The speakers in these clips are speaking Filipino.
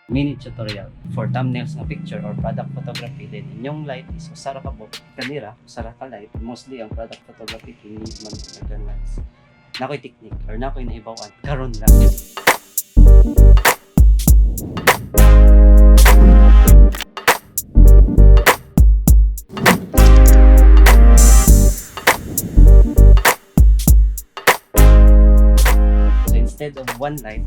Mini tutorial for thumbnails nga picture or product photography. Then inyong light is usara ka po kanira, usara ka light. Mostly ang product photography need man ka lights. Nakoy technique or nakoy naibawan karon lang. So instead of one light,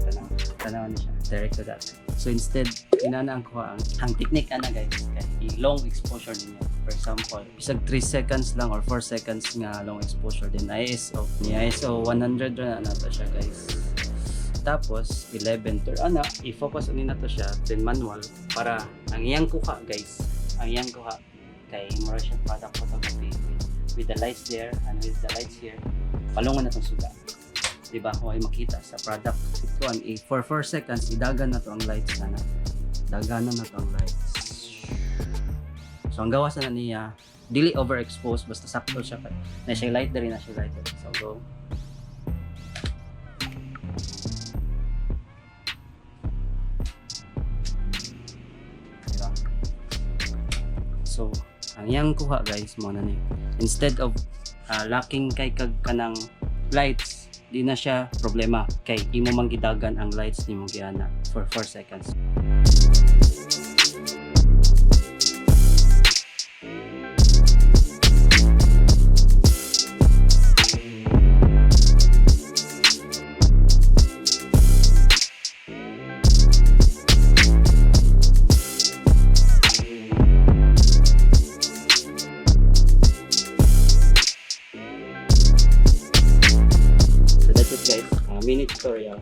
tanaw niya siya direct to that. So instead, inanaan ko ang technique ana guys, kay long exposure niya. For example, isang 3 seconds lang or 4 seconds nga long exposure din ISO. Ni ISO 100 na to siya guys. Tapos 11 to ana, i-focus unin na to siya then manual para ang iyang kuha guys. Ang iyang kuha kay more siya product photography with the lights there and with the lights here. Palungan na tong suga. Diba kung ay makita sa product ito ang for 4 seconds idagan na to ang lights na daganan na to ang lights. So ang gawas na niya dili overexposed basta sakto siya na siya light na siya light. So go. So ang iyang kuha guys mo na ni instead of lacking kay kag kanang lights di na siya problema kay imo man gidagan ang lights nimo giana for 4 seconds. Guys, mini tutorial